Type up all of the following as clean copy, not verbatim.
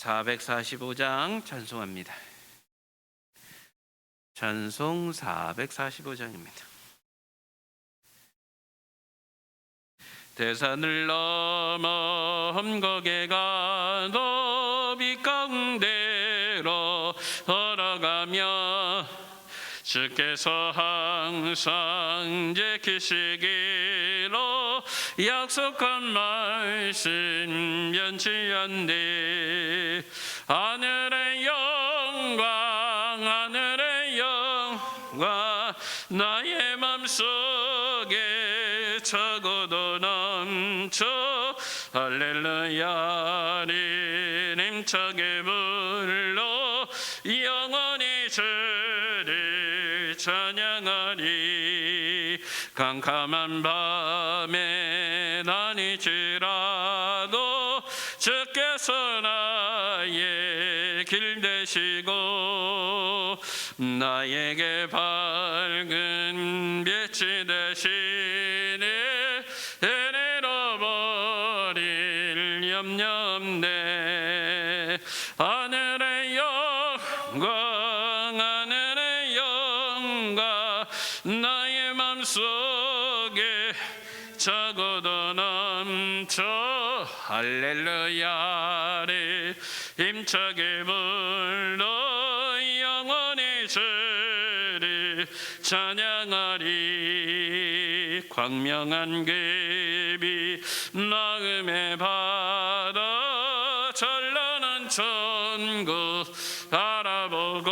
445장 찬송합니다. 찬송 445장입니다. 대산을 넘어 험곡에 가도 빛 가운데로 걸어가며 주께서 항상 지키시기로 약속한 말씀 변치 않네. 하늘의 영광 나의 맘속에 차고도 넘쳐 할렐루야를 힘차게 불러 영원히 주를 찬양하리. 캄캄한 밤에 다닐지라도 주께서 나의 길 되시고 나에게 밝은 빛이 되시니 은혜로 버릴 염려 없네. 하늘의 영광 나의 맘속에 차고도 넘쳐 할렐루야를 힘차게 불러 영원히 주를 찬양하리. 광명한 급이 마음에 받아 찬란한 천국 바라보고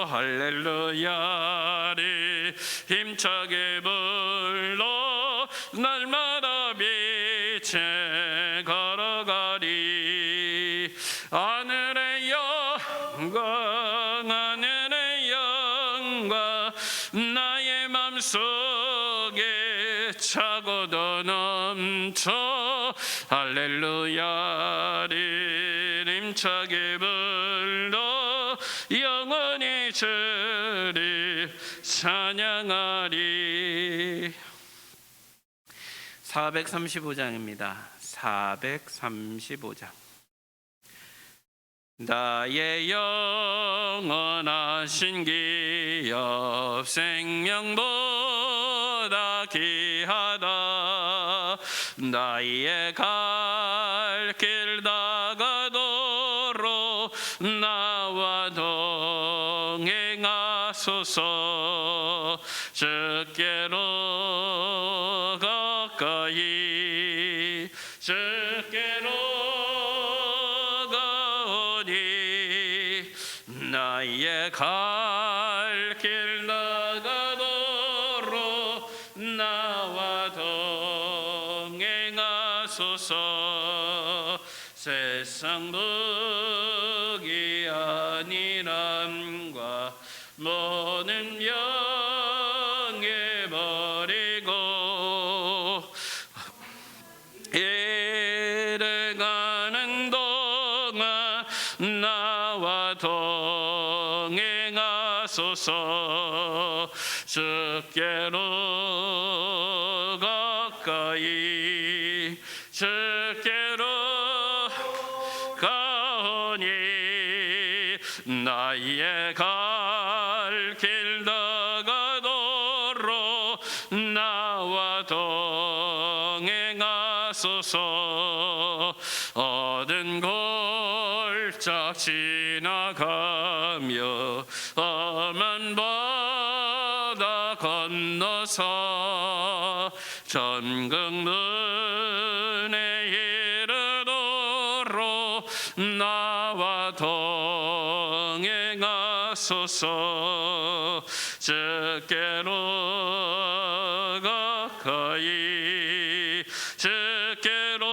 할렐루야를 힘차게 불러 날마다 빛에 걸어가리. 하늘의 영광 나의 맘속에 차고도 넘쳐 할렐루야를 힘차게 불러 영원히 주를 찬양하리. 435장입니다. 435장. 나의 영원하신 기업 생명보다 귀하다. 나의 갈 길 다가도록 나와 동행하소서. 주께로 가까이 주께로 가오니 나의 갈 길 나가도록 나와 동행하소서. 세상 복이 아니람과 모든 명예 버리고 이를 가는 동안 나와 동행하소서. 주께로 가까이 주께로 가오니 나의 갈 길 나가도록 나와 동행하소서. 어두운 골짝 지나가며 험한 바다 건너서 전국문에 이르도록 나와 동행하소서. 주께로 가까이 주께로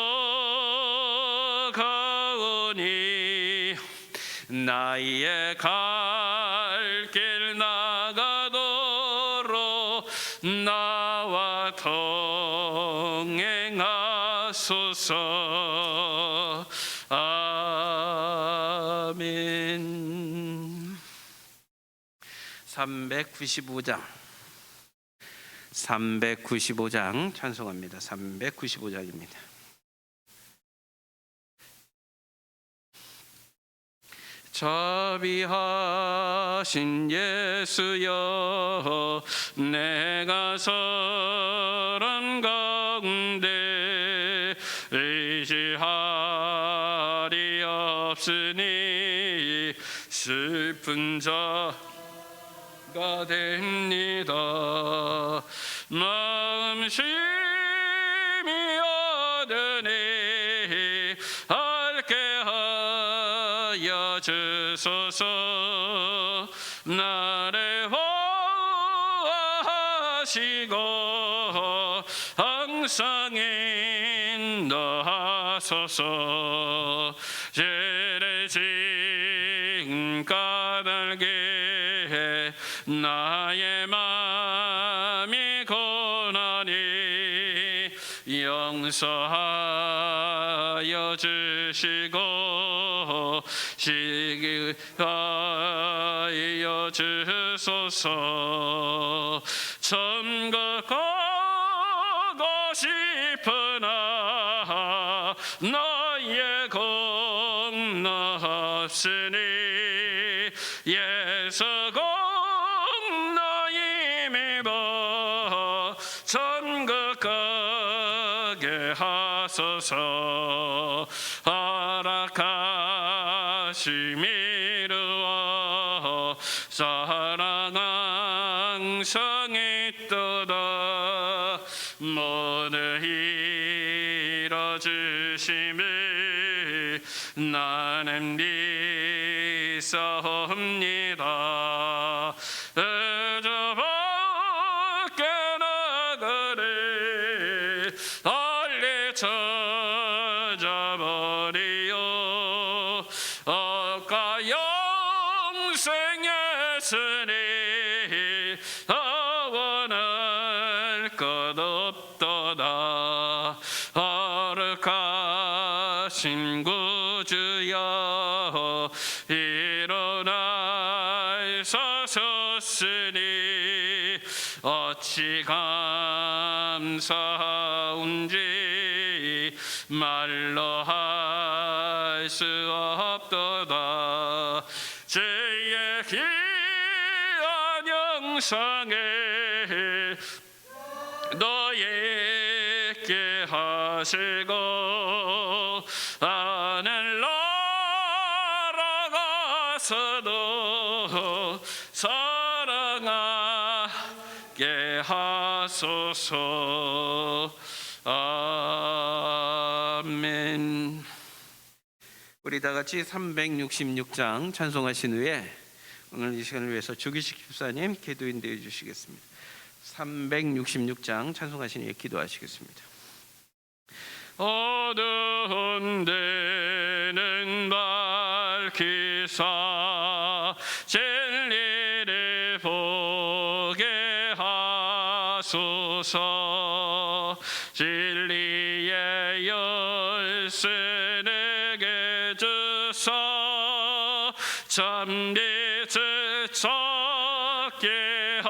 가오니 나의 갈 길 나가도록 나와 동행하소서. 아멘. 395장 찬송합니다. 395장입니다. 자비하신 예수여, 내가 서란 가운데 의지할이 없으니 슬픈 자가 됩니다. 마음 심히 어두니 밝게 하여 주소서. 나를 보호하시고 항상 인도하소서. 죄를 지은 까닭에 나의 마음이 고나니 용서하여 주시고 시기하여 주소서. 천국 가고 싶으나 나의 공로 없으니 예수 공로 힘입어 천국 가게 하소서. 허락하심 이루어 사랑 항상 있도다. 모두 이뤄주심을 나는 믿사옵니다. 저밖에 나가리 달리 찾아버리요. 아까 영생했으니 원할 것 없도다. 거룩하신 구주여, 일어나 서섰으니 어찌 감사한지 말로 할 수 없도다. 주의 귀한 영상을 너에게 하시고 하늘 나라가서도 사랑하게 하소서. 아멘. 우리 다 같이 366장 찬송하신 후에 오늘 이 시간을 위해서 주기식 집사님 기도 인도해 주시겠습니다. 366장 찬송하신 후에 기도하시겠습니다. 어두운 데는 밝히사 진리를 보게 하소서. 진리의 열쇠 내게 주사 참빛을 찾게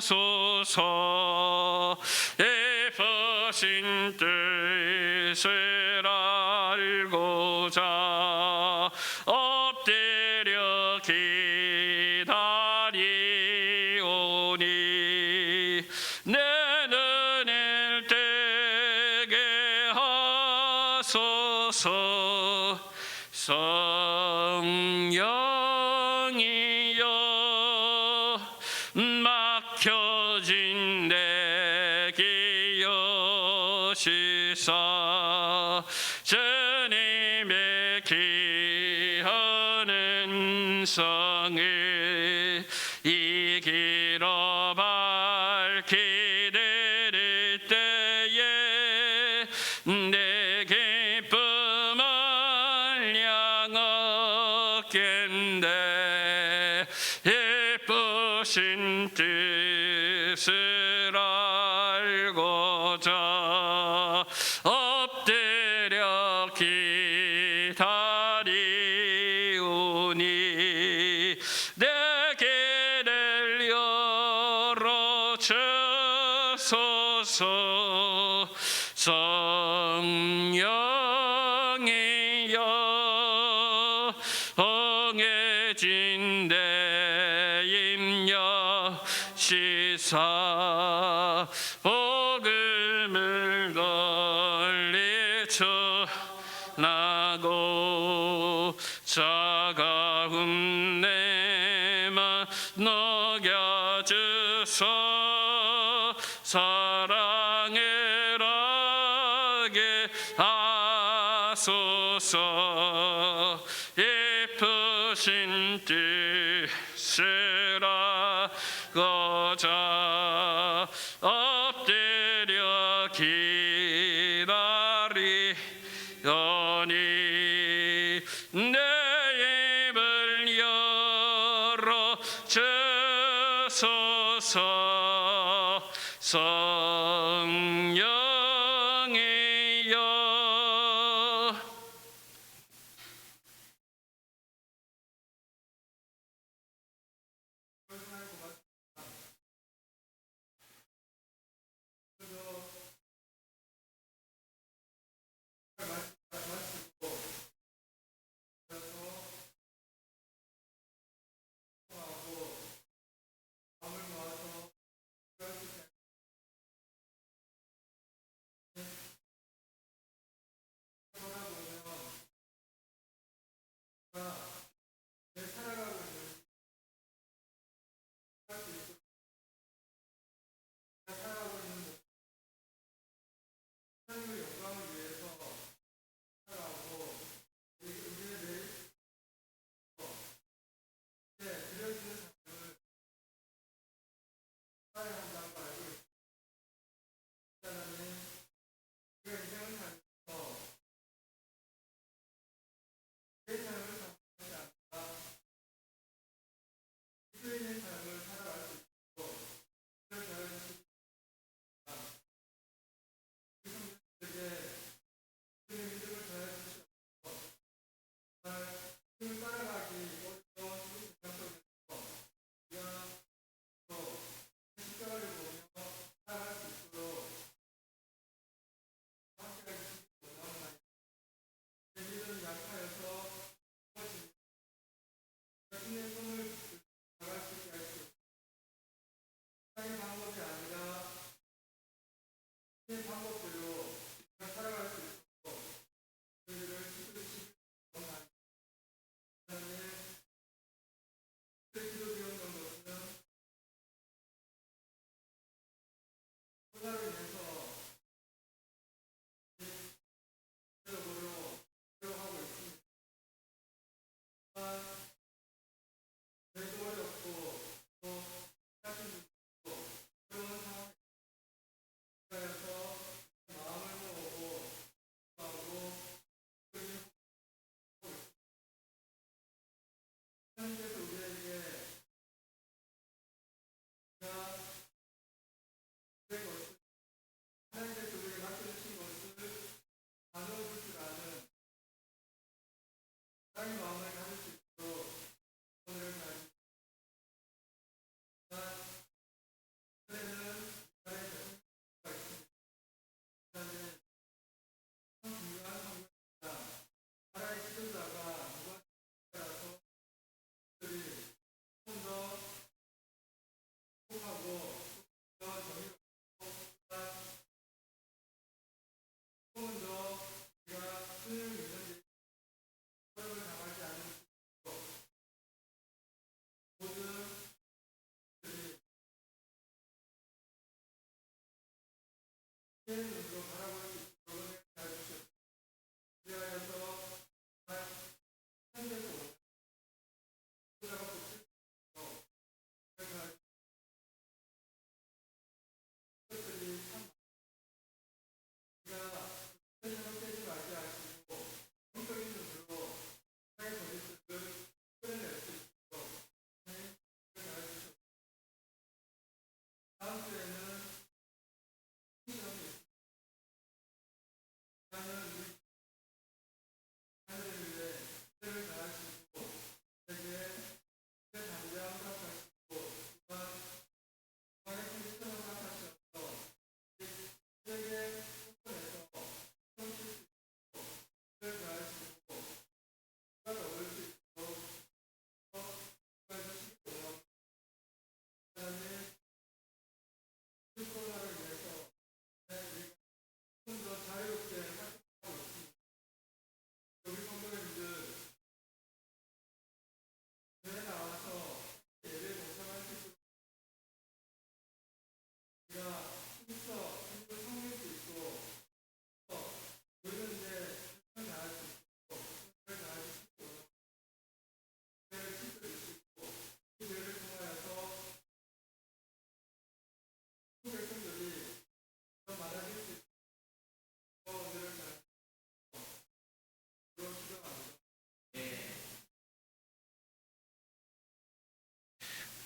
하소서. 예쁘신 뜻을 알고자 엎드려 기다리오니 내 눈을 뜨게 하소서. 성령이여 막혀진 내 기여시사 주님의 귀한 음성을 이 길어 밝히 들을 때에 내 기쁨을 양없겠네. 예쁘신 뜻을 알고자 엎드려 기다리오니 내 길을 열어주소서. 성령이여 진대임여 시사 복음을 걸리 전하고 차가운 내만 녹여주소 사랑을 하게 하소서 예쁘신 뜻을 하고자 엎드려 기다리오니 내 입을 열어 주소서 성령이여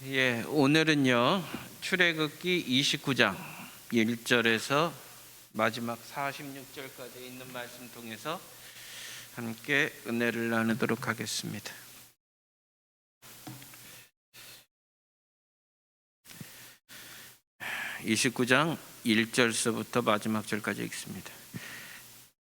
예, 오늘은요 출애굽기 29장 1절에서 마지막 46절까지 있는 말씀 통해서 함께 은혜를 나누도록 하겠습니다. 29장 1절서부터 마지막 절까지 읽습니다.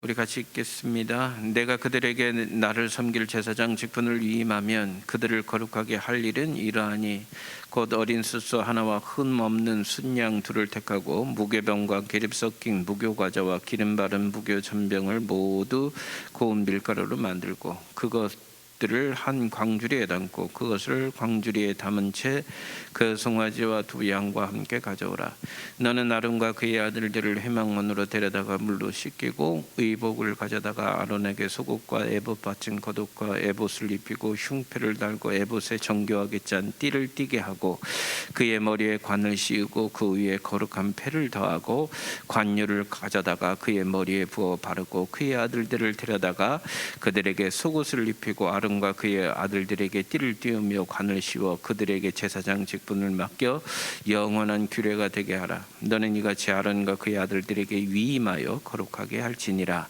우리 같이 읽겠습니다. 내가 그들에게 나를 섬길 제사장 직분을 위임하면 그들을 거룩하게 할 일은 이러하니 곧 어린 숫소 하나와 흠 없는 순양 둘을 택하고 무교병과 기름 섞인 무교과자와 기름 바른 무교 전병을 모두 고운 밀가루로 만들고 그것들을 한 광주리에 담고 그것을 광주리에 담은 채 그 송아지와 두 양과 함께 가져오라. 너는 아론과 그의 아들들을 회막문으로 데려다가 물로 씻기고 의복을 가져다가 아론에게 속옷과 에봇 받친 겉옷과 에봇을 입히고 흉패를 달고 에봇에 정교하게 짠 띠를 띠게 하고 그의 머리에 관을 씌우고 그 위에 거룩한 패를 더하고 관유를 가져다가 그의 머리에 부어 바르고 그의 아들들을 데려다가 그들에게 속옷을 입히고 아론과 그의 아들들에게 띠를 띄우며 관을 씌워 그들에게 제사장 직분을 맡겨 영원한 규례가 되게 하라. 너는 이같이 아론과 그의 아들들에게 위임하여 거룩하게 할지니라.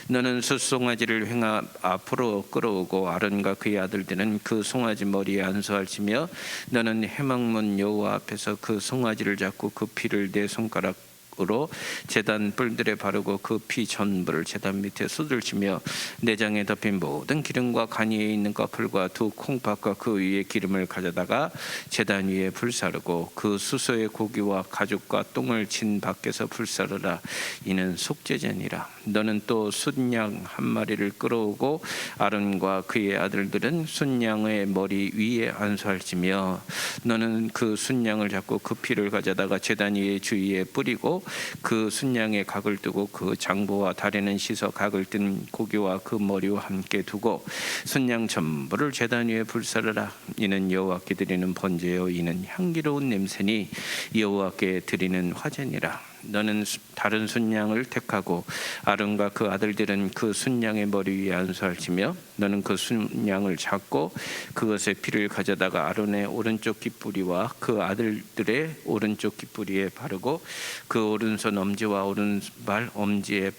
너는 숫송아지를 횡 앞으로 끌어오고 아론과 그의 아들들은 그 송아지 머리에 안수할지며 너는 회막문 여호와 앞에서 그 송아지를 잡고 그 피를 네 손가락으로 제단 뿔들에 바르고 그 피 전부를 제단 밑에 쏟을지며 내장에 덮인 모든 기름과 간 위에 있는 꺼풀과 두 콩팥과 그 위에 기름을 가져다가 제단 위에 불사르고 그 수소의 고기와 가죽과 똥을 진 밖에서 불사르라. 이는 속죄제니라. 너는 또 순양 한 마리를 끌어오고 아론과 그의 아들들은 순양의 머리 위에 안수할지며 너는 그 순양을 잡고 그 피를 가져다가 제단 위에 주위에 뿌리고 그 순양의 각을 뜨고 그 장부와 다리는 씻어 각을 뜬 고기와 그 머리와 함께 두고 순양 전부를 제단 위에 불사르라. 이는 여호와께 드리는 번제요 이는 향기로운 냄새니 여호와께 드리는 화제니라. 너는 다른 순양을 택하고 아론과 그 아들들은 그 순양의 머리 위에 안수할지며 너는 그 순양을 잡고 그것의 피를 가져다가 아론의 오른쪽 깃뿌리와 그 아들들의 오른쪽 깃뿌리에 바르고 그 오른손 엄지와 오른발 엄지에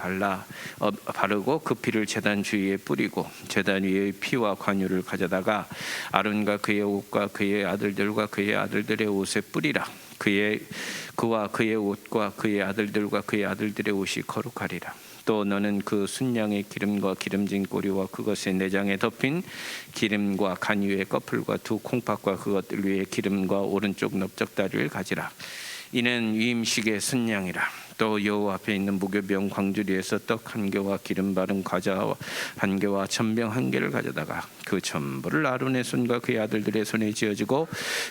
바르고 그 피를 제단 주위에 뿌리고 제단 위의 피와 관유를 가져다가 아론과 그의 옷과 그의 아들들과 그의 아들들의 옷에 뿌리라. 그와 그의 옷과 그의 아들들과 그의 아들들의 옷이 거룩하리라. 또 너는 그 순양의 기름과 기름진 꼬리와 그것의 내장에 덮인 기름과 간 위의 꺼풀과 두 콩팥과 그것들 위에 기름과 오른쪽 넓적다리를 가지라. 이는 위임식의 순양이라. 또 여호와 앞에 있는 무교병 광주리에서 떡 한 개와 기름 바른 과자 한 개와 전병 한 개를 가져다가 그 전부를 아론의 손과 그의 아들들의 손에 지어지고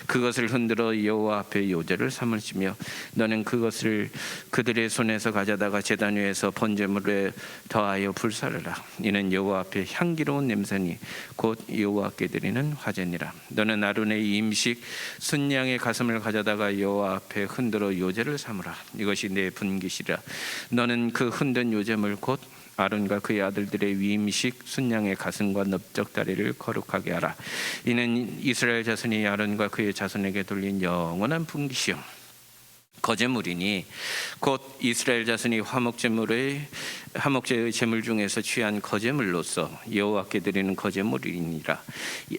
그것을 흔들어 여호와 앞에 요제를 삼을지며 너는 그것을 그들의 손에서 가져다가 제단 위에서 번제물에 더하여 불사르라. 이는 여호와 앞에 향기로운 냄새니 곧 여호와께 드리는 화제니라. 너는 아론의 임식 순양의 가슴을 가져다가 여호와 앞에 흔들어 요제를 삼으라. 이것이 내 분깃이라. 너는 그 흔든 요제물 곧 아론과 그의 아들들의 위임식 순양의 가슴과 넓적다리를 거룩하게 하라. 이는 이스라엘 자손이 아론과 그의 자손에게 돌린 영원한 분깃이요 거제물이니 곧 이스라엘 자손이 화목제의 제물 중에서 취한 거제물로서 여호와께 드리는 거제물이니라.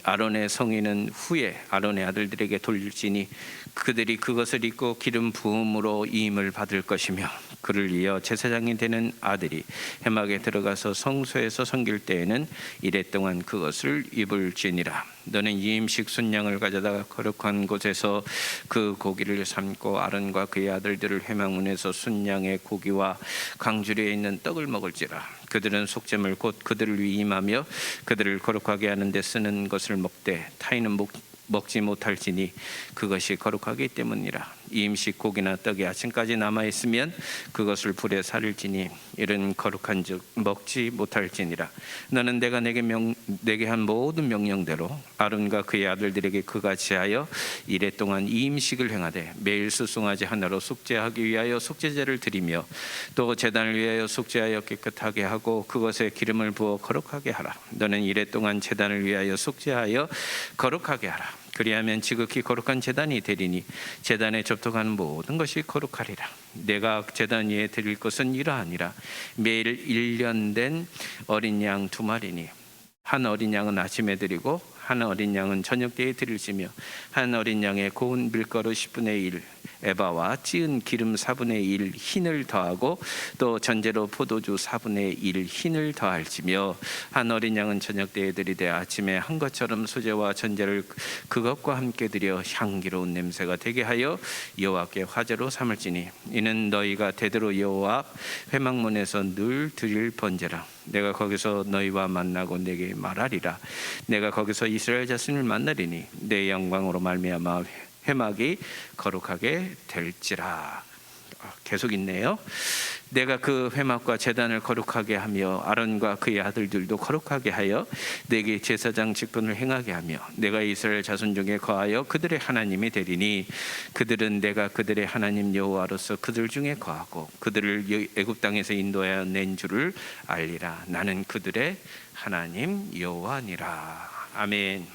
아론의 성인은 후에 아론의 아들들에게 돌릴지니 그들이 그것을 입고 기름 부음으로 이임을 받을 것이며 그를 이어 제사장이 되는 아들이 회막에 들어가서 성소에서 섬길 때에는 이랫동안 그것을 입을지니라. 너는 이임식 순양을 가져다가 거룩한 곳에서 그 고기를 삶고 아론과 그의 아들들을 회막문에서 순양의 고기와 광주리에 있는 떡을 먹을지라. 그들은 속죄물 곧 그들을 위임하며 그들을 거룩하게 하는 데 쓰는 것을 먹되 타인은 먹지 못할지니 그것이 거룩하기 때문이라. 이임식 고기나 떡이 아침까지 남아있으면 그것을 불에 살릴지니 이런 거룩한즉 먹지 못할지니라. 너는 내가 내게 한 모든 명령대로 아론과 그의 아들들에게 그같이 하여 이레 동안 이임식을 행하되 매일 숫송아지 하나로 속죄하기 위하여 속죄제를 드리며 또 제단을 위하여 속죄하여 깨끗하게 하고 그것에 기름을 부어 거룩하게 하라. 너는 이레 동안 제단을 위하여 속죄하여 거룩하게 하라. 그리하면 지극히 거룩한 제단이 되리니 제단에 접촉하는 모든 것이 거룩하리라. 내가 제단 위에 드릴 것은 이러하니라. 매일 1년 된 어린 양 2마리니 한 어린 양은 아침에 드리고 한 어린 양은 저녁 때에 드릴지며 한 어린 양에 고운 밀가루 10분의 1 에바와 찌은 기름 4분의 1 흰을 더하고 또 전제로 포도주 4분의 1 흰을 더할지며 한 어린 양은 저녁 때에 드리되 아침에 한 것처럼 소제와 전제를 그것과 함께 드려 향기로운 냄새가 되게 하여 여호와께 화제로 삼을지니 이는 너희가 대대로 여호와 앞 회막문에서 늘 드릴 번제라. 내가 거기서 너희와 만나고 내게 말하리라. 내가 거기서 이스라엘 자손을 만나리니 내 영광으로 말미암아 회막이 거룩하게 될지라. 계속 있네요. 내가 그 회막과 제단을 거룩하게 하며 아론과 그의 아들들도 거룩하게 하여 내게 제사장 직분을 행하게 하며 내가 이스라엘 자손 중에 거하여 그들의 하나님이 되리니 그들은 내가 그들의 하나님 여호와로서 그들 중에 거하고 그들을 애굽 땅에서 인도하여 낸 줄을 알리라. 나는 그들의 하나님 여호와니라. 아멘.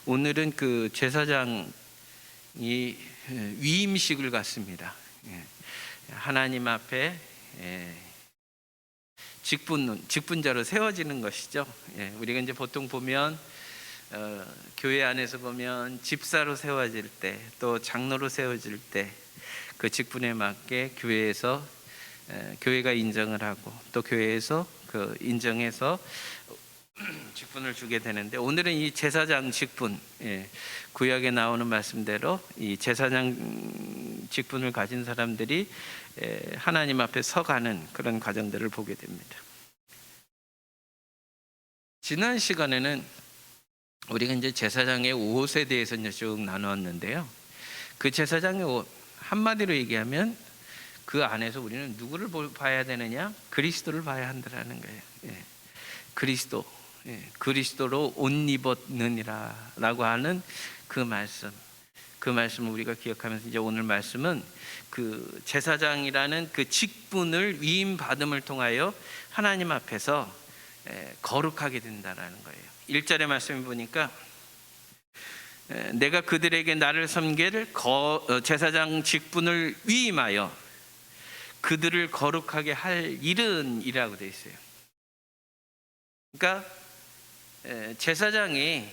오늘은 그 제사장이 위임식을 갖습니다. 하나님 앞에 직분자로 세워지는 것이죠. 우리가 이제 보통 보면 교회 안에서 보면 집사로 세워질 때, 또 장로로 세워질 때 그 직분에 맞게 교회에서 교회가 인정을 하고 또 교회에서 그 인정해서 직분을 주게 되는데, 오늘은 이 제사장 직분, 구약에 나오는 말씀대로 이 제사장 직분을 가진 사람들이 하나님 앞에 서가는 그런 과정들을 보게 됩니다. 지난 시간에는 우리가 이제 제사장의 옷에 대해서 이제 쭉 나누었는데요. 그 제사장의 옷, 한마디로 얘기하면 그 안에서 우리는 누구를 봐야 되느냐? 그리스도를 봐야 한다는 거예요. 그리스도. 그리스도로 옷 입었느니라 라고 하는 그 말씀을 우리가 기억하면서 이제 오늘 말씀은 그 제사장이라는 그 직분을 위임 받음을 통하여 하나님 앞에서 거룩하게 된다라는 거예요. 1절의 말씀을 보니까 내가 그들에게 나를 섬길 제사장 직분을 위임하여 그들을 거룩하게 할 일은 이라고 되어 있어요. 그러니까 제사장이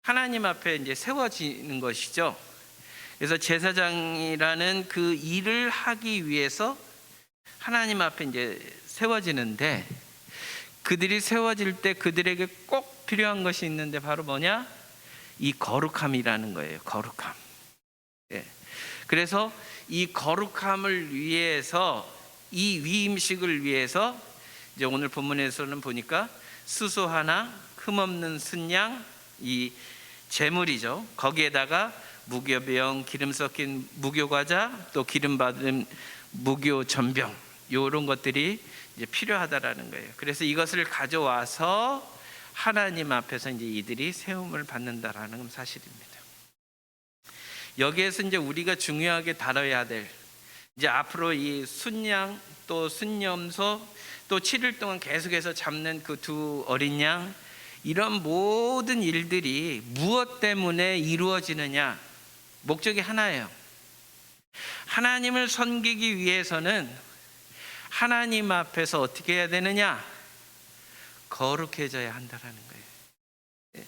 하나님 앞에 이제 세워지는 것이죠. 그래서 제사장이라는 그 일을 하기 위해서 하나님 앞에 이제 세워지는데, 그들이 세워질 때 그들에게 꼭 필요한 것이 있는데 바로 뭐냐? 이 거룩함이라는 거예요. 거룩함. 그래서 이 거룩함을 위해서, 이 위임식을 위해서 이제 오늘 본문에서는 보니까 수소 하나, 흠없는 순양, 이 제물이죠. 거기에다가 무교병, 기름 섞인 무교과자, 또 기름 받은 무교 전병, 이런 것들이 이제 필요하다라는 거예요. 그래서 이것을 가져와서 하나님 앞에서 이제 이들이 세움을 받는다라는 사실입니다. 여기에서 이제 우리가 중요하게 다뤄야 될, 이제 앞으로 이 순양 또 순염소 또 7일 동안 계속해서 잡는 그 2 어린 양, 이런 모든 일들이 무엇 때문에 이루어지느냐? 목적이 하나예요. 하나님을 섬기기 위해서는 하나님 앞에서 어떻게 해야 되느냐? 거룩해져야 한다라는 거예요.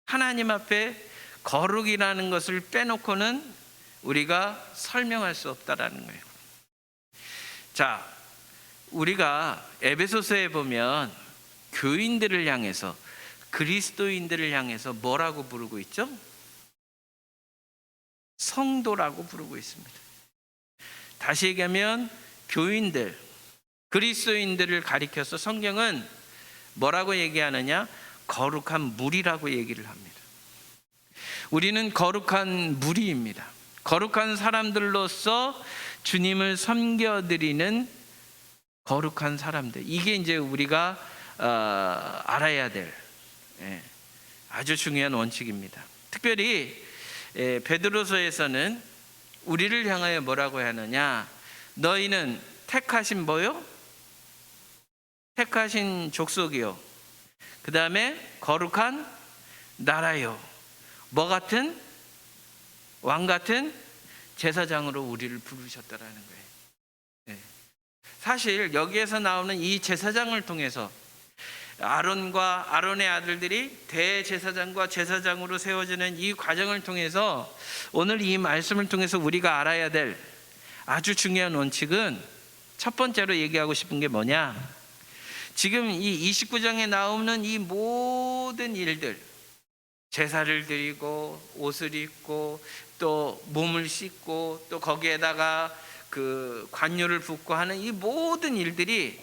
하나님 앞에 거룩이라는 것을 빼놓고는 우리가 설명할 수 없다라는 거예요. 자, 우리가 에베소서에 보면 교인들을 향해서, 그리스도인들을 향해서 뭐라고 부르고 있죠? 성도라고 부르고 있습니다. 다시 얘기하면 교인들, 그리스도인들을 가리켜서 성경은 뭐라고 얘기하느냐? 거룩한 무리라고 얘기를 합니다. 우리는 거룩한 무리입니다. 거룩한 사람들로서 주님을 섬겨드리는 거룩한 사람들, 이게 이제 우리가 알아야 될 아주 중요한 원칙입니다. 특별히 베드로서에서는 우리를 향하여 뭐라고 하느냐? 너희는 택하신 뭐요? 택하신 족속이요, 그 다음에 거룩한 나라요, 뭐 같은? 왕 같은 제사장으로 우리를 부르셨다라는 거예요. 네. 사실 여기에서 나오는 이 제사장을 통해서 아론과 아론의 아들들이 대제사장과 제사장으로 세워지는 이 과정을 통해서 오늘 이 말씀을 통해서 우리가 알아야 될 아주 중요한 원칙은, 첫 번째로 얘기하고 싶은 게 뭐냐, 지금 이 29장에 나오는 이 모든 일들, 제사를 드리고 옷을 입고 또 몸을 씻고 또 거기에다가 그 관유를 붓고 하는 이 모든 일들이,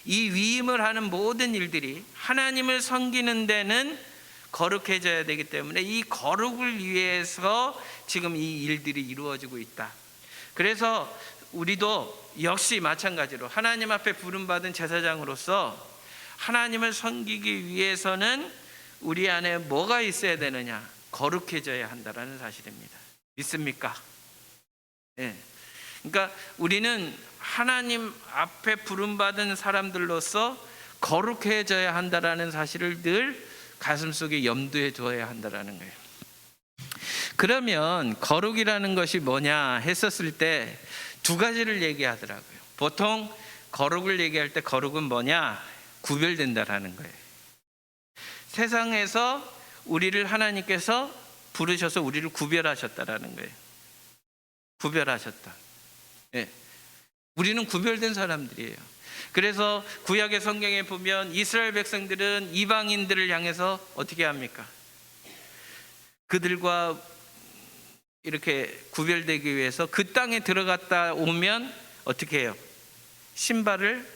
이 위임을 하는 모든 일들이 하나님을 섬기는 데는 거룩해져야 되기 때문에 이 거룩을 위해서 지금 이 일들이 이루어지고 있다. 그래서 우리도 역시 마찬가지로 하나님 앞에 부름받은 제사장으로서 하나님을 섬기기 위해서는 우리 안에 뭐가 있어야 되느냐? 거룩해져야 한다는 사실입니다. 믿습니까? 네. 그러니까 우리는 하나님 앞에 부름받은 사람들로서 거룩해져야 한다는 사실을 늘 가슴속에 염두에 두어야 한다는 거예요. 그러면 거룩이라는 것이 뭐냐 했었을 때 두 가지를 얘기하더라고요. 보통 거룩을 얘기할 때 거룩은 뭐냐? 구별된다라는 거예요. 세상에서 우리를 하나님께서 부르셔서 우리를 구별하셨다라는 거예요. 구별하셨다. 네. 우리는 구별된 사람들이에요. 그래서 구약의 성경에 보면 이스라엘 백성들은 이방인들을 향해서 어떻게 합니까? 그들과 이렇게 구별되기 위해서 그 땅에 들어갔다 오면 어떻게 해요? 신발을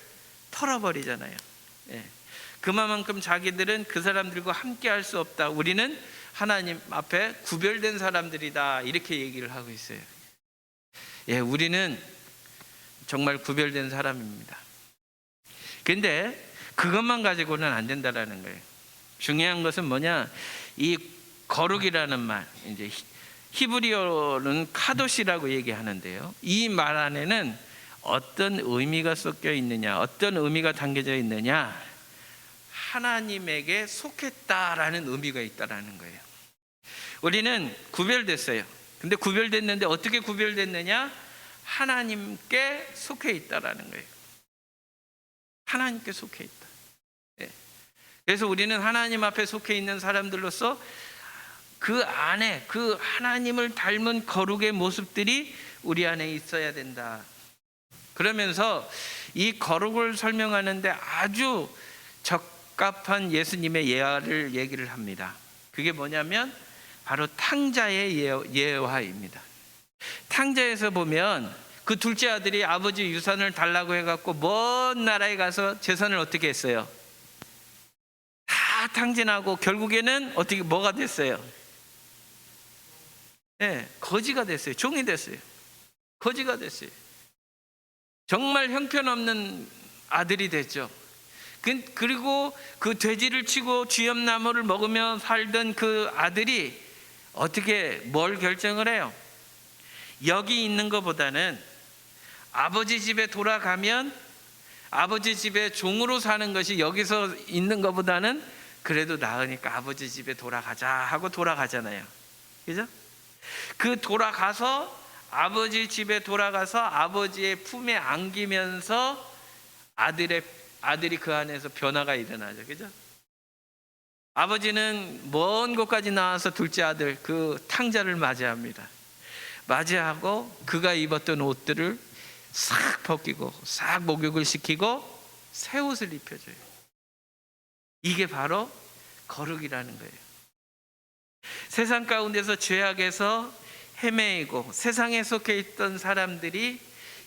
털어버리잖아요. 네. 그만큼 자기들은 그 사람들과 함께 할 수 없다. 우리는 하나님 앞에 구별된 사람들이다. 이렇게 얘기를 하고 있어요. 예, 우리는 정말 구별된 사람입니다. 근데 그것만 가지고는 안 된다라는 거예요. 중요한 것은 뭐냐? 이 거룩이라는 말, 이제 히브리어는 카도시라고 얘기하는데요. 이 말 안에는 어떤 의미가 섞여 있느냐, 어떤 의미가 담겨져 있느냐? 하나님에게 속했다라는 의미가 있다라는 거예요. 우리는 구별됐어요. 근데 구별됐는데 어떻게 구별됐느냐? 하나님께 속해 있다라는 거예요. 하나님께 속해 있다. 네. 그래서 우리는 하나님 앞에 속해 있는 사람들로서 그 안에 그 하나님을 닮은 거룩의 모습들이 우리 안에 있어야 된다. 그러면서 이 거룩을 설명하는데 아주 적합한 예수님의 예화를 얘기를 합니다. 그게 뭐냐면 바로 탕자의 예화입니다. 탕자에서 보면 그 둘째 아들이 아버지 유산을 달라고 해갖고 먼 나라에 가서 재산을 어떻게 했어요? 다 탕진하고 결국에는 어떻게 뭐가 됐어요? 네, 거지가 됐어요. 종이 됐어요. 거지가 됐어요. 정말 형편없는 아들이 됐죠. 그리고 그 돼지를 치고 쥐염나무를 먹으며 살던 그 아들이 어떻게 뭘 결정을 해요? 여기 있는 것보다는 아버지 집에 돌아가면 아버지 집에 종으로 사는 것이 여기서 있는 것보다는 그래도 나으니까 아버지 집에 돌아가자 하고 돌아가잖아요. 그죠? 그 돌아가서 아버지 집에 돌아가서 아버지의 품에 안기면서 아들이 그 안에서 변화가 일어나죠. 그죠? 아버지는 먼 곳까지 나와서 둘째 아들 그 탕자를 맞이합니다. 맞이하고 그가 입었던 옷들을 싹 벗기고 싹 목욕을 시키고 새 옷을 입혀줘요. 이게 바로 거룩이라는 거예요. 세상 가운데서 죄악에서 헤매이고 세상에 속해 있던 사람들이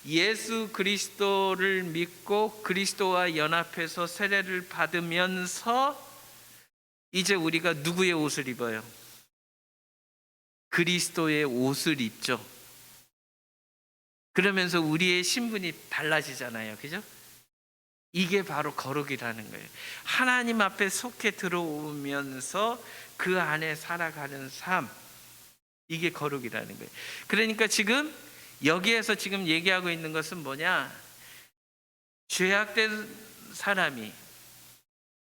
예수 그리스도를 믿고 그리스도와 연합해서 세례를 받으면서 이제 우리가 누구의 옷을 입어요? 그리스도의 옷을 입죠. 그러면서 우리의 신분이 달라지잖아요. 그죠? 이게 바로 거룩이라는 거예요. 하나님 앞에 속해 들어오면서 그 안에 살아가는 삶, 이게 거룩이라는 거예요. 그러니까 지금 여기에서 지금 얘기하고 있는 것은 뭐냐? 죄악된 사람이,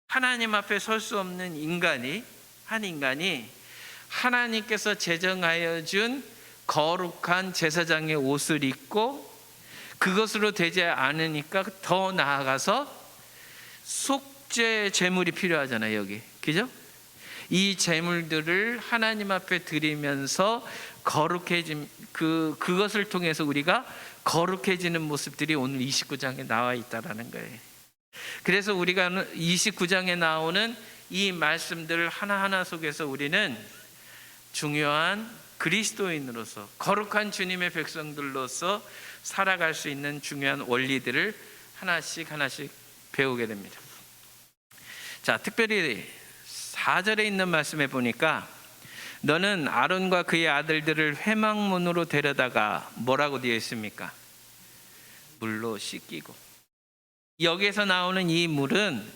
하나님 앞에 설 수 없는 한 인간이 하나님께서 제정하여 준 거룩한 제사장의 옷을 입고, 그것으로 되지 않으니까 더 나아가서 속죄 제물이 필요하잖아요, 여기. 그죠? 이 제물들을 하나님 앞에 드리면서 거룩해짐, 그것을 통해서 우리가 거룩해지는 모습들이 오늘 29장에 나와 있다라는 거예요. 그래서 우리가 29장에 나오는 이 말씀들 하나하나 속에서 우리는 중요한 그리스도인으로서, 거룩한 주님의 백성들로서 살아갈 수 있는 중요한 원리들을 하나씩 배우게 됩니다. 자, 특별히 4절에 있는 말씀에 보니까 너는 아론과 그의 아들들을 회막문으로 데려다가 뭐라고 되어 있습니까? 물로 씻기고. 여기에서 나오는 이 물은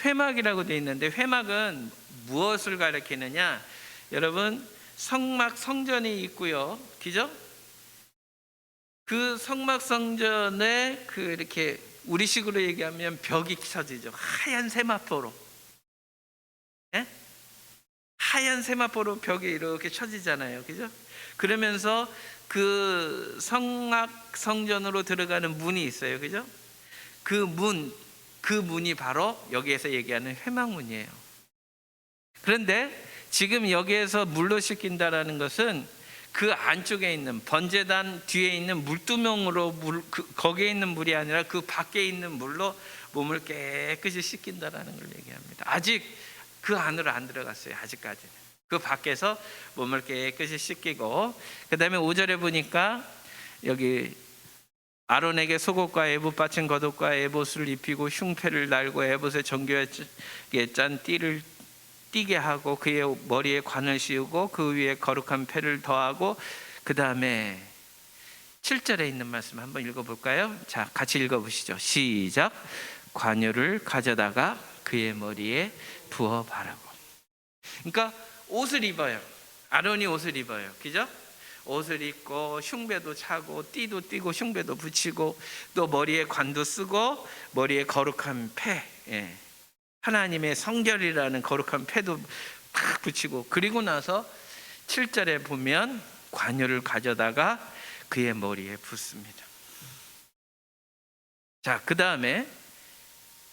회막이라고 되어 있는데, 회막은 무엇을 가리키느냐? 여러분, 성막 성전이 있고요, 그죠? 그 성막 성전에 이렇게 우리식으로 얘기하면 벽이 쳐지죠. 하얀 세마포로. 예? 하얀 세마포로 벽이 이렇게 쳐지잖아요, 그죠? 그러면서 그 성막 성전으로 들어가는 문이 있어요, 그죠? 그 문이 바로 여기에서 얘기하는 회막문이에요. 그런데 지금 여기에서 물로 씻긴다라는 것은 그 안쪽에 있는 번제단 뒤에 있는 물두멍으로 거기에 있는 물이 아니라 그 밖에 있는 물로 몸을 깨끗이 씻긴다라는 걸 얘기합니다. 아직 그 안으로 안 들어갔어요, 아직까지는. 그 밖에서 몸을 깨끗이 씻기고, 그 다음에 5절에 보니까 여기 아론에게 속옷과 에봇 받친 겉옷과 에봇을 입히고 흉패를 달고 에봇의 정교에 짠 띠를 띠게 하고 그의 머리에 관을 씌우고 그 위에 거룩한 패를 더하고, 그 다음에 7절에 있는 말씀 한번 읽어볼까요? 자, 같이 읽어보시죠. 시작. 관유를 가져다가 그의 머리에 부어 바르고. 그러니까 옷을 입어요. 아론이 옷을 입어요, 그죠? 옷을 입고 흉배도 차고 띠도 띠고 흉배도 붙이고 또 머리에 관도 쓰고 머리에 거룩한 패, 하나님의 성결이라는 거룩한 패도 팍 붙이고, 그리고 나서 7절에 보면 관유를 가져다가 그의 머리에 붓습니다. 자, 그 다음에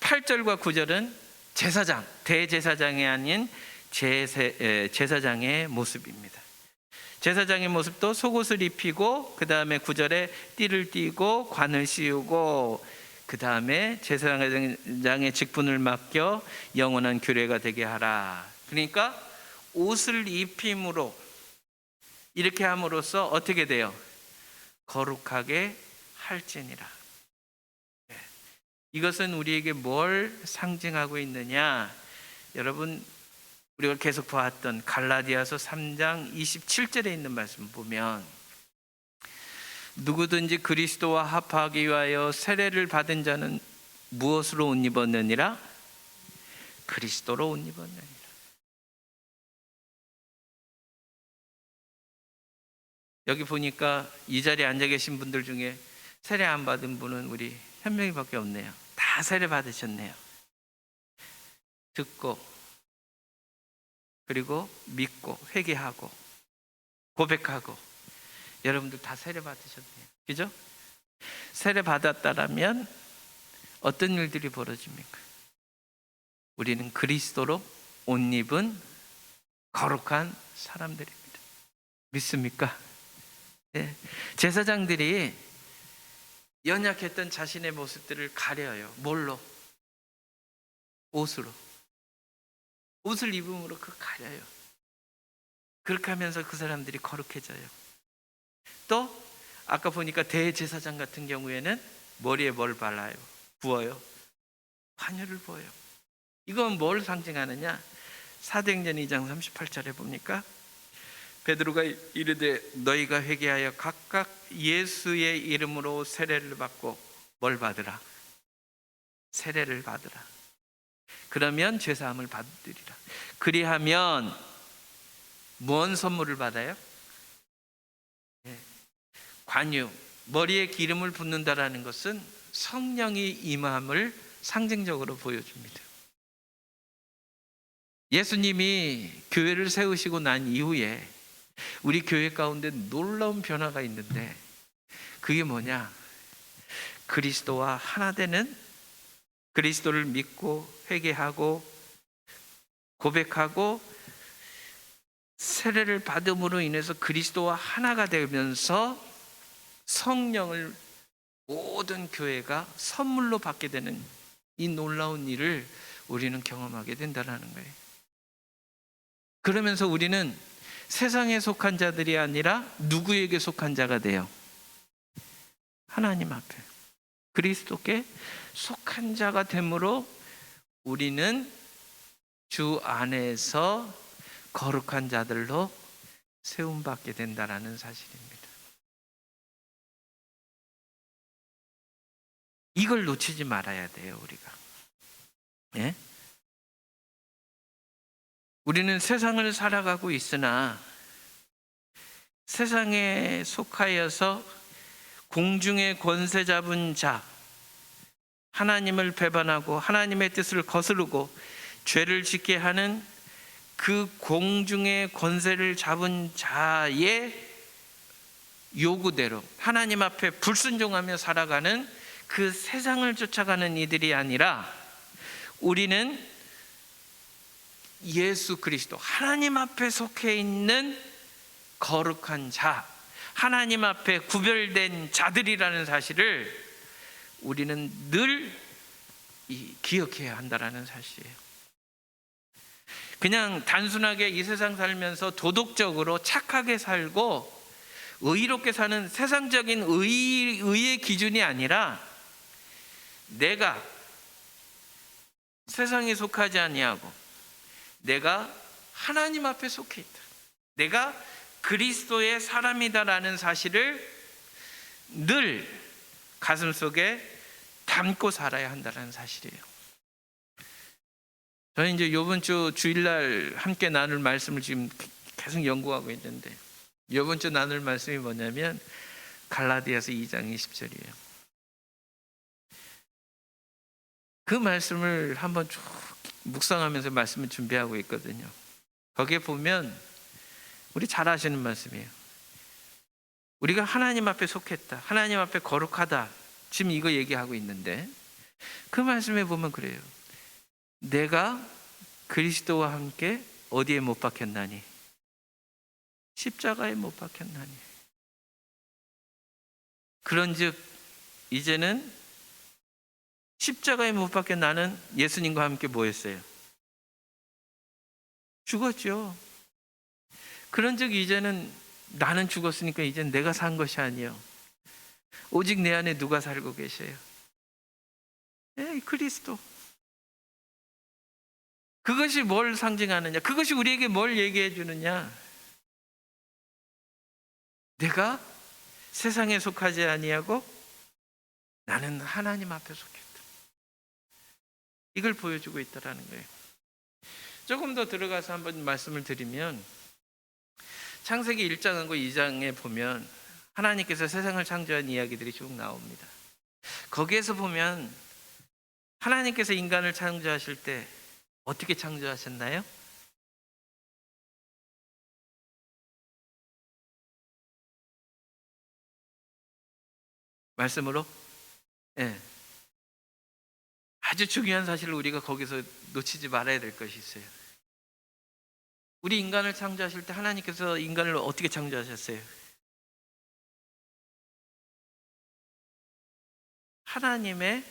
8절과 9절은 제사장, 대제사장이 아닌 제사장의 모습입니다. 제사장의 모습도 속옷을 입히고, 그 다음에 9절에 띠를 띠고 관을 씌우고, 그 다음에 제사장의 직분을 맡겨 영원한 규례가 되게 하라. 그러니까 옷을 입힘으로, 이렇게 함으로써 어떻게 돼요? 거룩하게 할지니라. 이것은 우리에게 뭘 상징하고 있느냐? 여러분, 우리가 계속 보았던 갈라디아서 3장 27절에 있는 말씀 보면, 누구든지 그리스도와 합하기 위하여 세례를 받은 자는 무엇으로 옷 입었느니라? 그리스도로 옷 입었느니라. 여기 보니까 이 자리에 앉아 계신 분들 중에 세례 안 받은 분은 우리 한 명밖에 없네요. 다 세례 받으셨네요. 듣고, 그리고 믿고, 회개하고, 고백하고, 여러분들 다 세례 받으셨네요, 그죠? 세례 받았다라면 어떤 일들이 벌어집니까? 우리는 그리스도로 옷 입은 거룩한 사람들입니다. 믿습니까? 네. 제사장들이 연약했던 자신의 모습들을 가려요. 뭘로? 옷으로. 옷을 입음으로 그 가려요. 그렇게 하면서 그 사람들이 거룩해져요. 또 아까 보니까 대제사장 같은 경우에는 머리에 뭘 발라요? 부어요. 관유를 부어요. 이건 뭘 상징하느냐? 사도행전 2장 38절에 보니까 베드로가 이르되 너희가 회개하여 각각 예수의 이름으로 세례를 받고 뭘 받으라? 세례를 받으라. 그러면 죄사함을 받으리라. 그리하면 무언 선물을 받아요? 관유, 머리에 기름을 붓는다라는 것은 성령이 임함을 상징적으로 보여줍니다. 예수님이 교회를 세우시고 난 이후에 우리 교회 가운데 놀라운 변화가 있는데, 그게 뭐냐? 그리스도와 하나 되는, 그리스도를 믿고 회개하고 고백하고 세례를 받음으로 인해서 그리스도와 하나가 되면서 성령을 모든 교회가 선물로 받게 되는 이 놀라운 일을 우리는 경험하게 된다는 거예요. 그러면서 우리는 세상에 속한 자들이 아니라 누구에게 속한 자가 돼요? 하나님 앞에 그리스도께 속한 자가 되므로 우리는 주 안에서 거룩한 자들로 세움받게 된다는 사실입니다. 이걸 놓치지 말아야 돼요, 우리가. 예? 우리는 세상을 살아가고 있으나 세상에 속하여서 공중의 권세 잡은 자, 하나님을 배반하고 하나님의 뜻을 거스르고 죄를 짓게 하는 그 공중의 권세를 잡은 자의 요구대로 하나님 앞에 불순종하며 살아가는 그 세상을 쫓아가는 이들이 아니라, 우리는 예수 그리스도 하나님 앞에 속해 있는 거룩한 자, 하나님 앞에 구별된 자들이라는 사실을 우리는 늘 기억해야 한다는 사실이에요. 그냥 단순하게 이 세상 살면서 도덕적으로 착하게 살고 의롭게 사는 세상적인 의의 기준이 아니라, 내가 세상에 속하지 아니하고 내가 하나님 앞에 속해 있다, 내가 그리스도의 사람이다라는 사실을 늘 가슴속에 담고 살아야 한다는 사실이에요. 저는 이제 이번 주 주일날 함께 나눌 말씀을 지금 계속 연구하고 있는데, 이번 주 나눌 말씀이 뭐냐면 갈라디아서 2장 20절이에요. 그 말씀을 한번 쭉 묵상하면서 말씀을 준비하고 있거든요. 거기에 보면 우리 잘 아시는 말씀이에요. 우리가 하나님 앞에 속했다, 하나님 앞에 거룩하다, 지금 이거 얘기하고 있는데, 그 말씀에 보면 그래요. 내가 그리스도와 함께 어디에 못 박혔나니? 십자가에 못 박혔나니? 그런즉 이제는 십자가에 못 박혀 나는 예수님과 함께 뭐 했어요? 죽었죠. 그런즉 이제는 나는 죽었으니까 이제는 내가 산 것이 아니요, 오직 내 안에 누가 살고 계셔요? 그리스도. 그것이 뭘 상징하느냐? 그것이 우리에게 뭘 얘기해 주느냐? 내가 세상에 속하지 아니하고 나는 하나님 앞에 속했다, 이걸 보여주고 있다라는 거예요. 조금 더 들어가서 한번 말씀을 드리면, 창세기 1장하고 2장에 보면 하나님께서 세상을 창조한 이야기들이 쭉 나옵니다. 거기에서 보면 하나님께서 인간을 창조하실 때 어떻게 창조하셨나요? 말씀으로? 네. 아주 중요한 사실을 우리가 거기서 놓치지 말아야 될 것이 있어요. 우리 인간을 창조하실 때 하나님께서 인간을 어떻게 창조하셨어요? 하나님의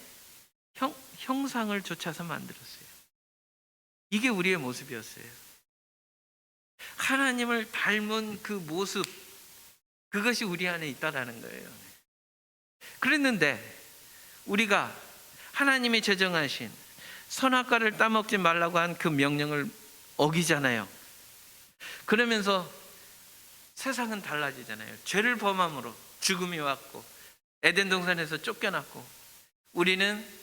형상을 좇아서 만들었어요. 이게 우리의 모습이었어요. 하나님을 닮은 그 모습, 그것이 우리 안에 있다라는 거예요. 그랬는데 우리가 하나님이 제정하신 선악과를 따먹지 말라고 한 그 명령을 어기잖아요. 그러면서 세상은 달라지잖아요. 죄를 범함으로 죽음이 왔고 에덴 동산에서 쫓겨났고, 우리는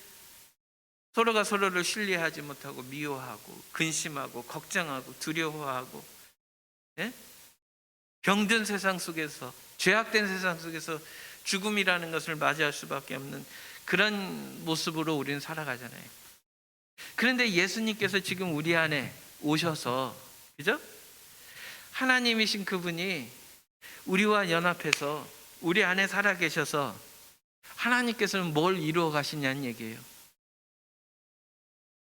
서로가 서로를 신뢰하지 못하고 미워하고 근심하고 걱정하고 두려워하고, 예? 병든 세상 속에서, 죄악된 세상 속에서 죽음이라는 것을 맞이할 수밖에 없는 그런 모습으로 우리는 살아가잖아요. 그런데 예수님께서 지금 우리 안에 오셔서, 그죠? 하나님이신 그분이 우리와 연합해서 우리 안에 살아계셔서 하나님께서는 뭘 이루어 가시냐는 얘기예요.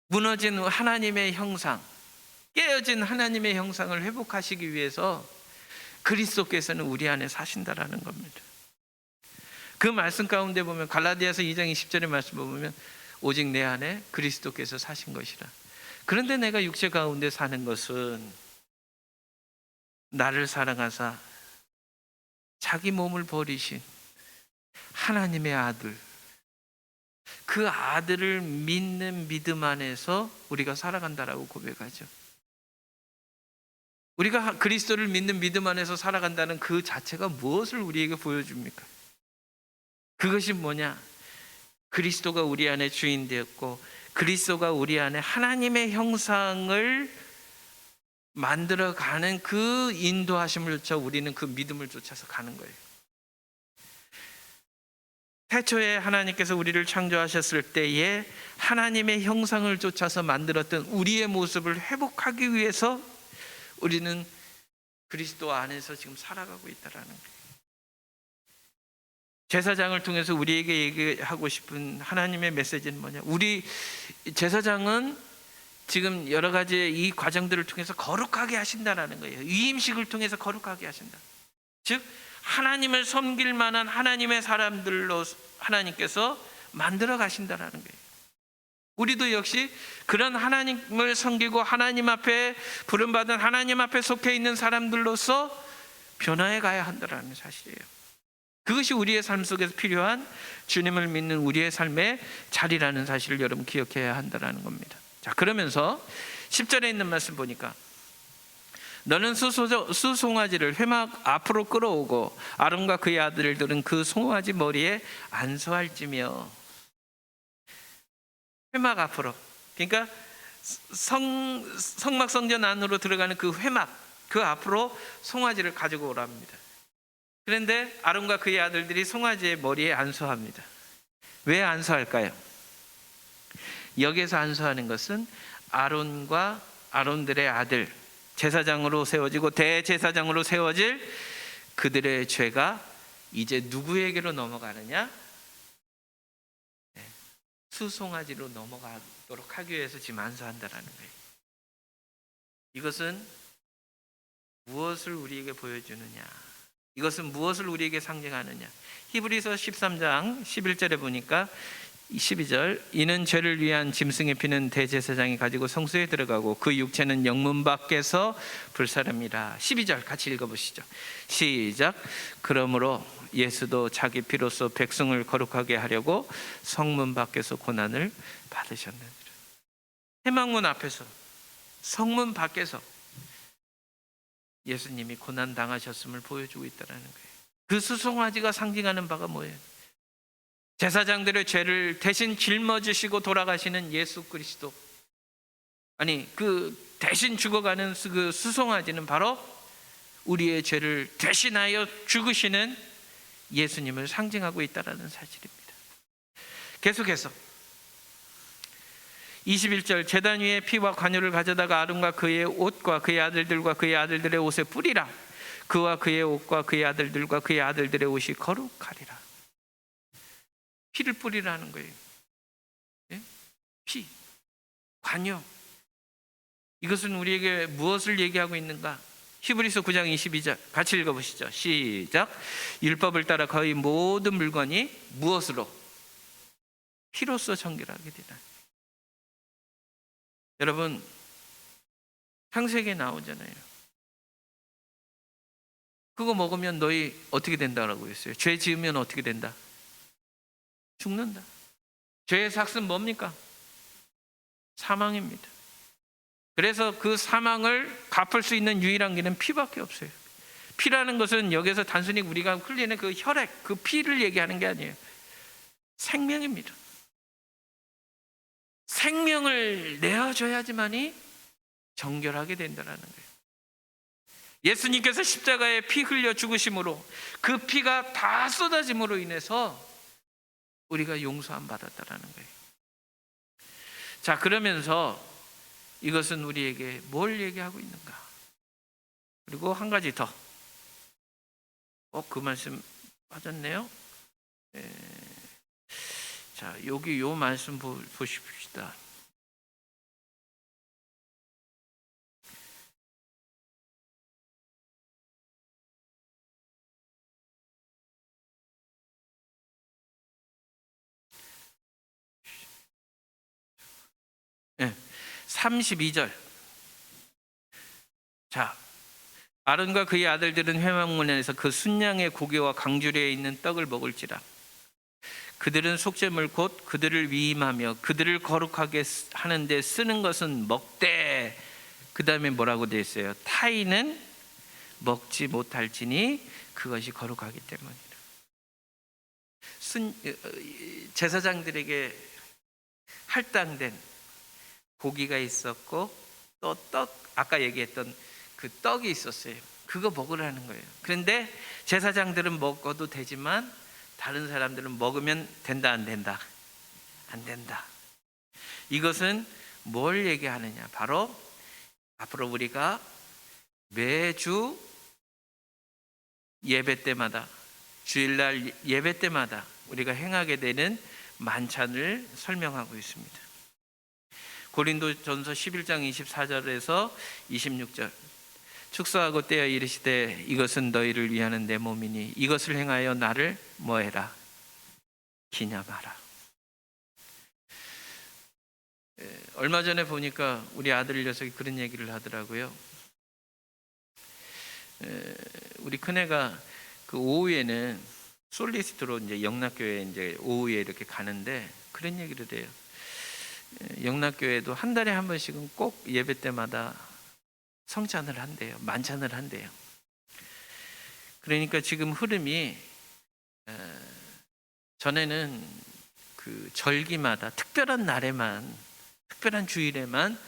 무너진 하나님의 형상, 깨어진 하나님의 형상을 회복하시기 위해서 그리스도께서는 우리 안에 사신다라는 겁니다. 그 말씀 가운데 보면 갈라디아서 2장 20절의 말씀 보면 오직 내 안에 그리스도께서 사신 것이라. 그런데 내가 육체 가운데 사는 것은 나를 사랑하사 자기 몸을 버리신 하나님의 아들, 그 아들을 믿는 믿음 안에서 우리가 살아간다라고 고백하죠. 우리가 그리스도를 믿는 믿음 안에서 살아간다는 그 자체가 무엇을 우리에게 보여줍니까? 그것이 뭐냐? 그리스도가 우리 안에 주인 되었고 그리스도가 우리 안에 하나님의 형상을 만들어가는 그 인도하심을 쫓아 우리는 그 믿음을 쫓아서 가는 거예요. 태초에 하나님께서 우리를 창조하셨을 때에 하나님의 형상을 쫓아서 만들었던 우리의 모습을 회복하기 위해서 우리는 그리스도 안에서 지금 살아가고 있다는 거예요. 제사장을 통해서 우리에게 얘기하고 싶은 하나님의 메시지는 뭐냐? 우리 제사장은 지금 여러 가지 이 과정들을 통해서 거룩하게 하신다라는 거예요. 위임식을 통해서 거룩하게 하신다. 즉 하나님을 섬길 만한 하나님의 사람들로 하나님께서 만들어 가신다라는 거예요. 우리도 역시 그런 하나님을 섬기고 하나님 앞에 부름받은 하나님 앞에 속해 있는 사람들로서 변화해 가야 한다는 사실이에요. 그것이 우리의 삶 속에서 필요한 주님을 믿는 우리의 삶의 자리라는 사실을 여러분 기억해야 한다는 겁니다. 자, 그러면서 10절에 있는 말씀 보니까 너는 수송아지를 회막 앞으로 끌어오고 아론과 그의 아들들은 그 송아지 머리에 안수할지며. 회막 앞으로, 그러니까 성막 성전 안으로 들어가는 그 회막, 그 앞으로 송아지를 가지고 오랍니다. 그런데 아론과 그의 아들들이 송아지의 머리에 안수합니다. 왜 안수할까요? 여기에서 안수하는 것은 아론과 아론들의 아들, 제사장으로 세워지고 대제사장으로 세워질 그들의 죄가 이제 누구에게로 넘어가느냐? 수송아지로 넘어가도록 하기 위해서 지금 안수한다라는 거예요. 이것은 무엇을 우리에게 보여주느냐? 이것은 무엇을 우리에게 상징하느냐? 히브리서 13장 11절에 보니까 12절, 이는 죄를 위한 짐승의 피는 대제사장이 가지고 성소에 들어가고 그 육체는 영문 밖에서 불사릅니다. 12절 같이 읽어보시죠. 시작. 그러므로 예수도 자기 피로써 백성을 거룩하게 하려고 성문 밖에서 고난을 받으셨느니라. 회막문 앞에서, 성문 밖에서 예수님이 고난 당하셨음을 보여주고 있다는 거예요. 그 수송아지가 상징하는 바가 뭐예요? 제사장들의 죄를 대신 짊어지시고 돌아가시는 예수 그리스도. 아니, 그 대신 죽어가는 그 수송아지는 바로 우리의 죄를 대신하여 죽으시는 예수님을 상징하고 있다는 사실입니다. 계속해서 21절, 제단 위에 피와 관유를 가져다가 아론과 그의 옷과 그의 아들들과 그의 아들들의 옷에 뿌리라. 그와 그의 옷과 그의 아들들과 그의 아들들의 옷이 거룩하리라. 피를 뿌리라는 거예요. 네? 피, 관유. 이것은 우리에게 무엇을 얘기하고 있는가? 히브리서 9장 22절 같이 읽어보시죠. 시작. 율법을 따라 거의 모든 물건이 무엇으로? 피로써 정결하게 되다. 여러분, 창세기에 나오잖아요. 그거 먹으면 너희 어떻게 된다라고 했어요? 죄 지으면 어떻게 된다? 죽는다. 죄의 삭은 뭡니까? 사망입니다. 그래서 그 사망을 갚을 수 있는 유일한 길은 피밖에 없어요. 피라는 것은 여기서 단순히 우리가 흘리는 그 혈액, 그 피를 얘기하는 게 아니에요. 생명입니다. 생명을 내어줘야지만이 정결하게 된다는 거예요. 예수님께서 십자가에 피 흘려 죽으심으로 그 피가 다 쏟아짐으로 인해서 우리가 용서함 받았다라는 거예요. 자, 그러면서 이것은 우리에게 뭘 얘기하고 있는가? 그리고 한 가지 더. 그 말씀 빠졌네요. 자, 여기 요 말씀 보십시다. 네, 32절. 자, 아론과 그의 아들들은 회막문에서 그 순양의 고기와 강주리에 있는 떡을 먹을지라. 그들은 속죄물 곧 그들을 위임하며 그들을 거룩하게 하는데 쓰는 것은 먹되, 그 다음에 뭐라고 되어 있어요? 타인은 먹지 못할지니 그것이 거룩하기 때문이라. 제사장들에게 할당된 고기가 있었고 또 떡, 아까 얘기했던 그 떡이 있었어요. 그거 먹으라는 거예요. 그런데 제사장들은 먹어도 되지만 다른 사람들은 먹으면 된다, 안 된다? 안 된다. 이것은 뭘 얘기하느냐? 바로 앞으로 우리가 매주 예배 때마다, 주일날 예배 때마다 우리가 행하게 되는 만찬을 설명하고 있습니다. 고린도전서 11장 24절에서 26절. 축사하고 떼어 이르시되 이것은 너희를 위하는 내 몸이니 이것을 행하여 나를 뭐해라? 기념하라. 얼마 전에 보니까 우리 아들 녀석이 그런 얘기를 하더라고요. 우리 큰애가 그 오후에는 솔리스트로 이제 영락교회 이제 오후에 이렇게 가는데 그런 얘기를 해요. 영락교회도 한 달에 한 번씩은 꼭 예배 때마다 성찬을 한대요. 만찬을 한대요. 그러니까 지금 흐름이 전에는 그 절기마다 특별한 날에만, 특별한 주일에만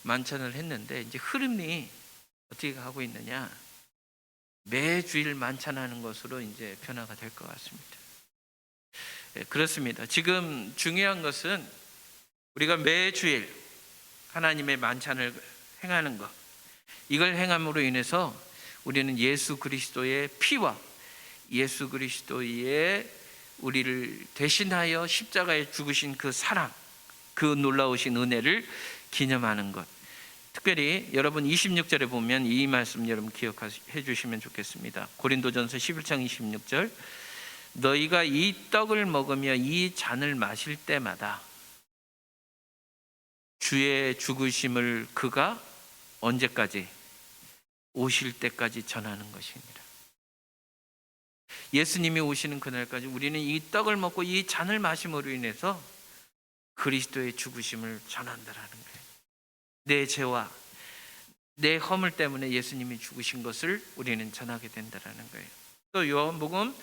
만찬을 했는데 이제 흐름이 어떻게 가고 있느냐? 매주일 만찬하는 것으로 이제 변화가 될 것 같습니다. 그렇습니다. 지금 중요한 것은 우리가 매주일 하나님의 만찬을 행하는 것, 이걸 행함으로 인해서 우리는 예수 그리스도의 피와 예수 그리스도의 우리를 대신하여 십자가에 죽으신 그 사랑, 그 놀라우신 은혜를 기념하는 것. 특별히 여러분 26절에 보면 이 말씀 여러분 기억해 주시면 좋겠습니다. 고린도전서 11장 26절. 너희가 이 떡을 먹으며 이 잔을 마실 때마다 주의 죽으심을 그가 언제까지? 오실 때까지 전하는 것입니다. 예수님이 오시는 그날까지 우리는 이 떡을 먹고 이 잔을 마심으로 인해서 그리스도의 죽으심을 전한다라는 거예요. 내 죄와 내 허물 때문에 예수님이 죽으신 것을 우리는 전하게 된다라는 거예요. 또 요한복음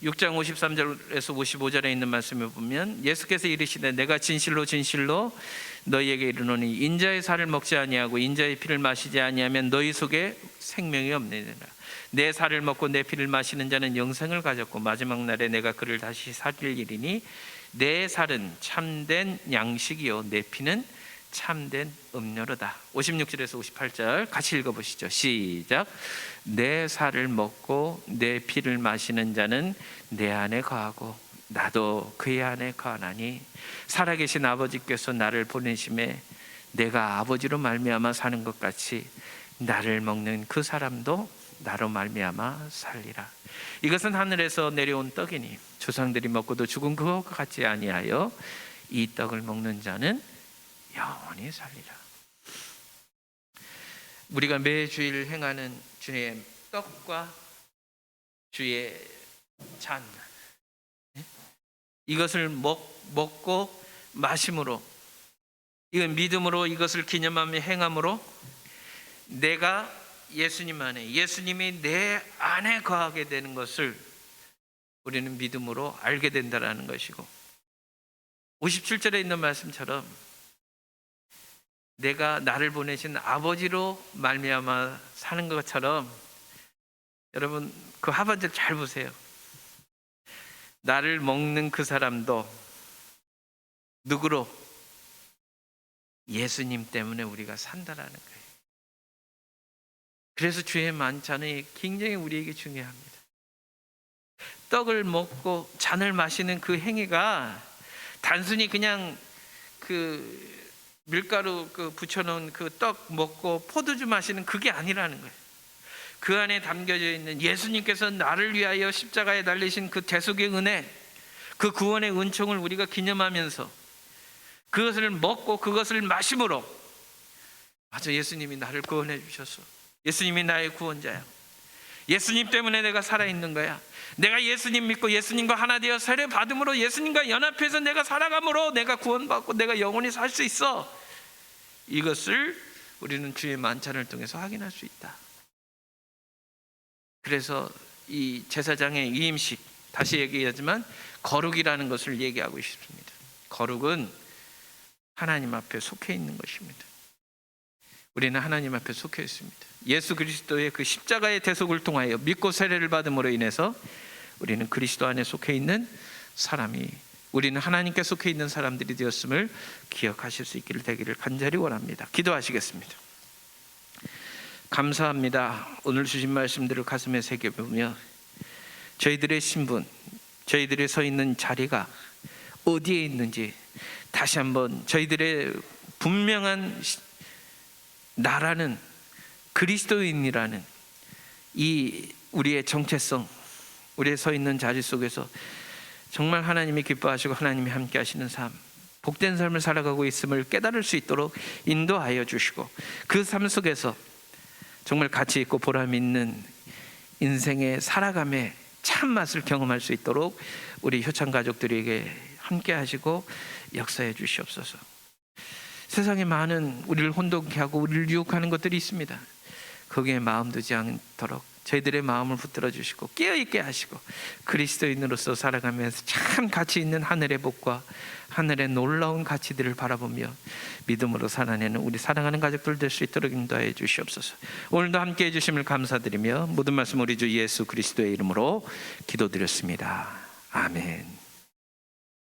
6장 53절에서 55절에 있는 말씀을 보면 예수께서 이르시되 내가 진실로 진실로 너희에게 이르노니 인자의 살을 먹지 아니하고 인자의 피를 마시지 아니하면 너희 속에 생명이 없느니라. 내 살을 먹고 내 피를 마시는 자는 영생을 가졌고 마지막 날에 내가 그를 다시 살릴 일이니 내 살은 참된 양식이요 내 피는 참된 음료로다. 56절에서 58절 같이 읽어보시죠. 시작. 내 살을 먹고 내 피를 마시는 자는 내 안에 거하고 나도 그의 안에 거하나니 살아계신 아버지께서 나를 보내심에 내가 아버지로 말미암아 사는 것 같이 나를 먹는 그 사람도 나로 말미암아 살리라. 이것은 하늘에서 내려온 떡이니 조상들이 먹고도 죽은 그것과 같지 아니하여 이 떡을 먹는 자는 영원히 살리라. 우리가 매주일 행하는 주의 떡과 주의 잔, 이것을 먹고 마심으로, 이건 믿음으로 이것을 기념하며 행함으로 내가 예수님 안에, 예수님이 내 안에 거하게 되는 것을 우리는 믿음으로 알게 된다는 것이고, 57절에 있는 말씀처럼 내가 나를 보내신 아버지로 말미암아 사는 것처럼, 여러분 그 하반절 잘 보세요. 나를 먹는 그 사람도 누구로? 예수님 때문에 우리가 산다라는 거예요. 그래서 주의 만찬이 굉장히 우리에게 중요합니다. 떡을 먹고 잔을 마시는 그 행위가 단순히 그냥 그 밀가루 붙여놓은 그 떡 먹고 포도주 마시는 그게 아니라는 거예요. 그 안에 담겨져 있는 예수님께서 나를 위하여 십자가에 달리신 그 대속의 은혜, 그 구원의 은총을 우리가 기념하면서 그것을 먹고 그것을 마심으로, 맞아, 예수님이 나를 구원해 주셔서 예수님이 나의 구원자야. 예수님 때문에 내가 살아있는 거야. 내가 예수님 믿고 예수님과 하나 되어 세례 받음으로 예수님과 연합해서 내가 살아감으로 내가 구원받고 내가 영원히 살 수 있어. 이것을 우리는 주의 만찬을 통해서 확인할 수 있다. 그래서 이 제사장의 위임식, 다시 얘기하지만 거룩이라는 것을 얘기하고 싶습니다. 거룩은 하나님 앞에 속해 있는 것입니다. 우리는 하나님 앞에 속해 있습니다. 예수 그리스도의 그 십자가의 대속을 통하여 믿고 세례를 받음으로 인해서 우리는 그리스도 안에 속해 있는 사람이, 우리는 하나님께 속해 있는 사람들이 되었음을 기억하실 수 있기를 되기를 간절히 원합니다. 기도하시겠습니다. 감사합니다. 오늘 주신 말씀들을 가슴에 새겨보며 저희들의 신분, 저희들이 서 있는 자리가 어디에 있는지 다시 한번 저희들의 분명한 나라는 그리스도인이라는 이 우리의 정체성, 우리의 서 있는 자리 속에서 정말 하나님이 기뻐하시고 하나님이 함께 하시는 삶, 복된 삶을 살아가고 있음을 깨달을 수 있도록 인도하여 주시고, 그 삶 속에서 정말 가치 있고 보람 있는 인생의 살아감의 참맛을 경험할 수 있도록 우리 효창 가족들에게 함께 하시고 역사해 주시옵소서. 세상에 많은 우리를 혼돈케 하고 우리를 유혹하는 것들이 있습니다. 거기에 마음 두지 않도록 저희들의 마음을 붙들어 주시고 깨어있게 하시고 그리스도인으로서 살아가면서 참 가치 있는 하늘의 복과 하늘의 놀라운 가치들을 바라보며 믿음으로 살아내는 우리 사랑하는 가족들 될 수 있도록 인도하여 주시옵소서. 오늘도 함께해 주심을 감사드리며 모든 말씀 우리 주 예수 그리스도의 이름으로 기도드렸습니다. 아멘.